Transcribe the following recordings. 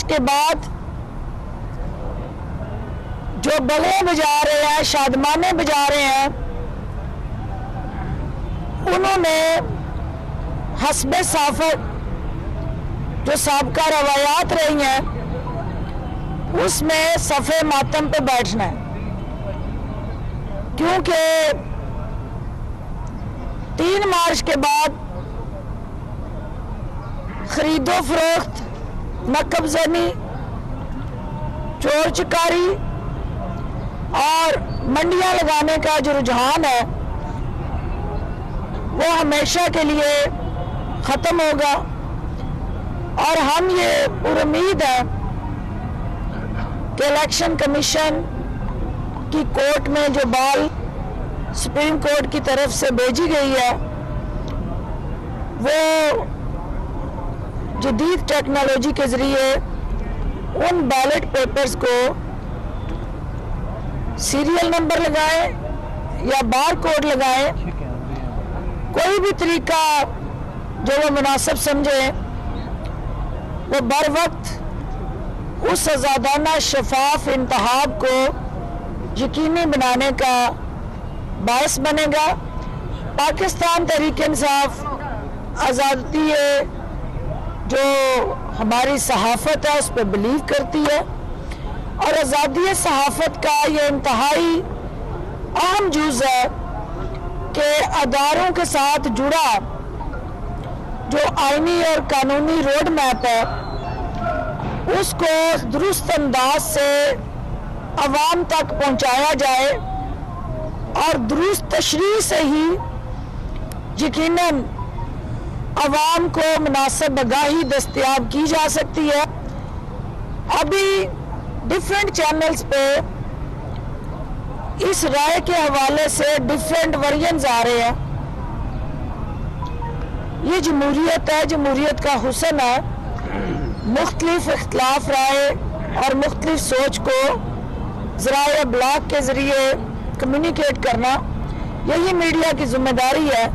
کے بعد جو بغے بجا رہے ہیں، شادمانے بجا رہے ہیں، انہوں نے حسب صحافت جو سابقہ روایات رہی ہیں اس میں صفِ ماتم پہ بیٹھنا ہے، کیونکہ 3 مارچ کے بعد خرید و فروخت، نقب زنی، چور چکاری اور منڈیاں لگانے کا جو رجحان ہے وہ ہمیشہ کے لیے ختم ہوگا، اور ہم یہ پر امید ہے کہ الیکشن کمیشن کی کورٹ میں جو بال سپریم کورٹ کی طرف سے بھیجی گئی ہے وہ جدید ٹیکنالوجی کے ذریعے ان بیلٹ پیپرز کو سیریل نمبر لگائیں یا بار کوڈ لگائیں، کوئی بھی طریقہ جو وہ مناسب سمجھیں، وہ بر وقت اس آزادانہ شفاف انتخاب کو یقینی بنانے کا باعث بنے گا۔ پاکستان تحریک انصاف آزادی جو ہماری صحافت ہے اس پہ بلیو کرتی ہے، اور آزادی صحافت کا یہ انتہائی اہم جز ہے کہ اداروں کے ساتھ جڑا جو آئینی اور قانونی روڈ میپ ہے اس کو درست انداز سے عوام تک پہنچایا جائے، اور درست تشریح سے ہی یقیناً عوام کو مناسب آگاہی دستیاب کی جا سکتی ہے۔ ابھی ڈیفرنٹ چینلز پہ اس رائے کے حوالے سے ڈیفرنٹ ورژنز آ رہے ہیں۔ یہ جمہوریت ہے، جمہوریت کا حسن ہے، مختلف اختلاف رائے اور مختلف سوچ کو ذرائع ابلاغ کے ذریعے کمیونیکیٹ کرنا، یہی میڈیا کی ذمہ داری ہے،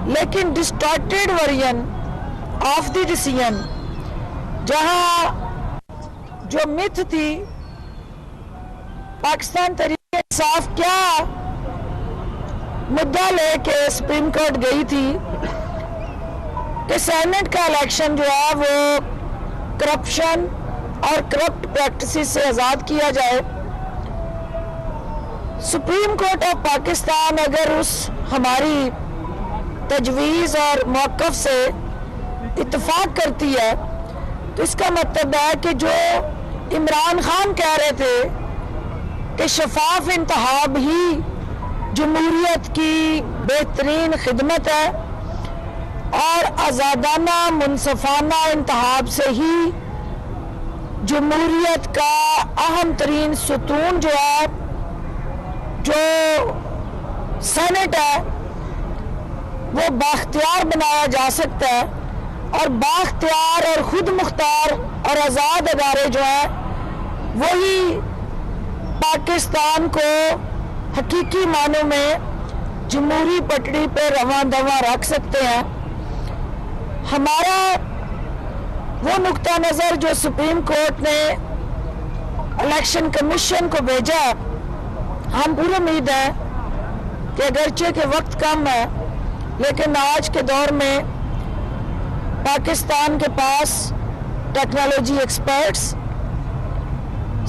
لیکن distorted version of the decision, جہاں جو متھ تھی پاکستان تحریک انصاف کیا مدعا لے کے سپریم کورٹ گئی تھی کہ سینٹ کا الیکشن جو ہے وہ کرپشن اور کرپٹ پریکٹسز سے آزاد کیا جائے۔ سپریم کورٹ آف پاکستان اگر اس ہماری تجویز اور موقف سے اتفاق کرتی ہے تو اس کا مطلب ہے کہ جو عمران خان کہہ رہے تھے کہ شفاف انتخاب ہی جمہوریت کی بہترین خدمت ہے اور آزادانہ منصفانہ انتخاب سے ہی جمہوریت کا اہم ترین ستون جو ہے، جو سینٹ ہے، وہ بااختیار بنایا جا سکتا ہے، اور بااختیار اور خود مختار اور آزاد ادارے جو ہیں وہی پاکستان کو حقیقی معنوں میں جمہوری پٹڑی پہ رواں دواں رکھ سکتے ہیں۔ ہمارا وہ نقطہ نظر جو سپریم کورٹ نے الیکشن کمیشن کو بھیجا، ہم پوری امید ہے کہ اگرچہ کہ وقت کم ہے لیکن آج کے دور میں پاکستان کے پاس technology experts,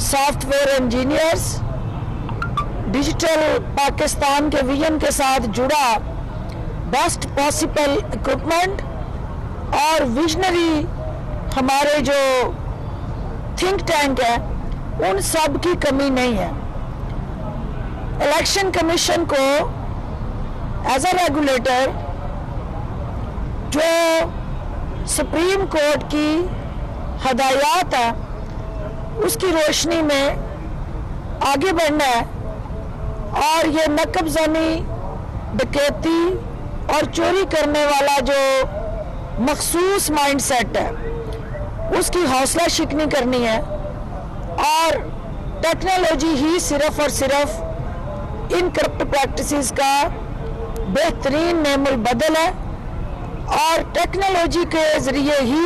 software engineers, digital Pakistan کے ویژن کے ساتھ جڑا بیسٹ پاسبل اکوپمنٹ اور ویژنری ہمارے جو تھنک ٹینک ہے، ان سب کی کمی نہیں ہے۔ الیکشن کمیشن کو ایز اے ریگولیٹر جو سپریم کورٹ کی ہدایات ہیں اس کی روشنی میں آگے بڑھنا ہے، اور یہ نقب زنی، ڈکیتی اور چوری کرنے والا جو مخصوص مائنڈ سیٹ ہے اس کی حوصلہ شکنی کرنی ہے، اور ٹیکنالوجی ہی صرف اور صرف ان کرپٹ پریکٹسز کا بہترین نعم البدل ہے، اور ٹیکنالوجی کے ذریعے ہی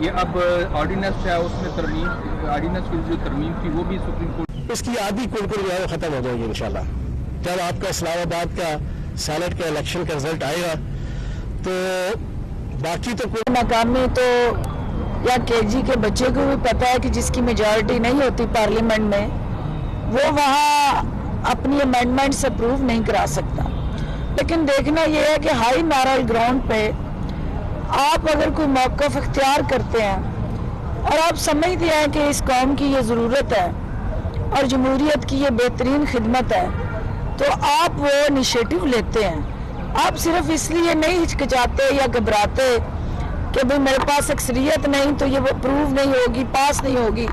یہ اب آرڈیننس ہے اس میں ترمیم، آرڈیننس کی جو ترمیم تھی وہ بھی سپریم کورٹ اس کی آدھی کل جو ہے وہ ختم ہو جائے گی انشاءاللہ. جب آپ کا اسلام آباد کا سینٹ کا الیکشن کا رزلٹ آئے گا تو باقی تو کوئی ناکامی تو یا کے جی کے بچے کو بھی پتا ہے کہ جس کی میجارٹی نہیں ہوتی پارلیمنٹ میں وہ وہاں اپنی امینڈمنٹس اپروو نہیں کرا سکتا. لیکن دیکھنا یہ ہے کہ ہائی نارل گراؤنڈ پہ آپ اگر کوئی موقف اختیار کرتے ہیں اور آپ سمجھتے ہیں کہ اس قوم کی یہ ضرورت ہے اور جمہوریت کی یہ بہترین خدمت ہے تو آپ وہ انیشیٹو لیتے ہیں. آپ صرف اس لیے نہیں ہچکچاتے یا گھبراتے کہ بھئی میرے پاس اکثریت نہیں تو یہ اپروو نہیں ہوگی، پاس نہیں ہوگی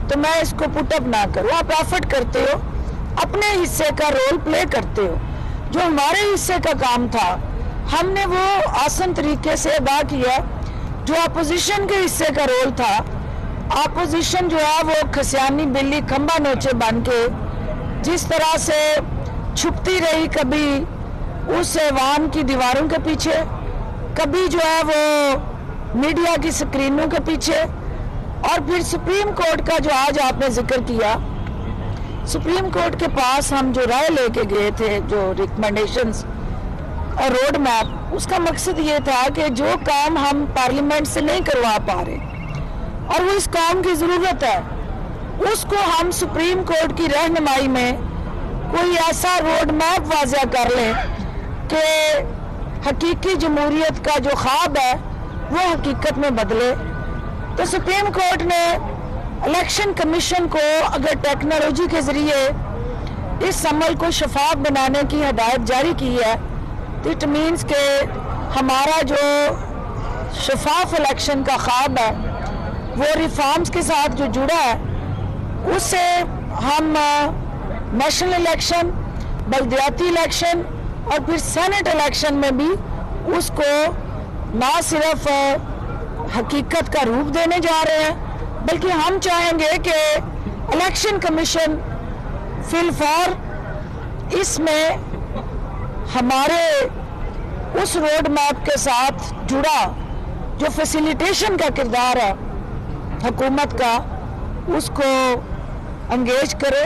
تو میں اس کو پٹ اپ نہ کروں. آپ ایفرٹ کرتے ہو، اپنے حصے کا رول پلے کرتے ہو. جو ہمارے حصے کا کام تھا ہم نے وہ آسن طریقے سے ادا کیا. جو اپوزیشن کے حصے کا رول تھا، اپوزیشن جو ہے وہ کھسیانی بلی کھمبا نوچے بن کے جس طرح سے چھپتی رہی، کبھی اس ایوان کی دیواروں کے پیچھے، کبھی جو ہے وہ میڈیا کی سکرینوں کے پیچھے، اور پھر سپریم کورٹ کا جو آج آپ نے ذکر کیا، سپریم کورٹ کے پاس ہم جو رائے لے کے گئے تھے، جو ریکمنڈیشنز اور روڈ میپ، اس کا مقصد یہ تھا کہ جو کام ہم پارلیمنٹ سے نہیں کروا پا رہے اور وہ اس قوم کی ضرورت ہے، اس کو ہم سپریم کورٹ کی رہنمائی میں کوئی ایسا روڈ میپ واضح کر لیں کہ حقیقی جمہوریت کا جو خواب ہے وہ حقیقت میں بدلے. تو سپریم کورٹ نے الیکشن کمیشن کو اگر ٹیکنالوجی کے ذریعے اس عمل کو شفاف بنانے کی ہدایت جاری کی ہے تو اٹ مینس کہ ہمارا جو شفاف الیکشن کا خواب ہے وہ ریفارمز کے ساتھ جو جڑا ہے اس سے ہم نیشنل الیکشن، بلدیاتی الیکشن اور پھر سینٹ الیکشن میں بھی اس کو نہ صرف حقیقت کا روپ دینے جا رہے ہیں بلکہ ہم چاہیں گے کہ الیکشن کمیشن فی الفور اس میں ہمارے اس روڈ میپ کے ساتھ جڑا جو فیسیلیٹیشن کا کردار ہے حکومت کا، اس کو انگیج کرے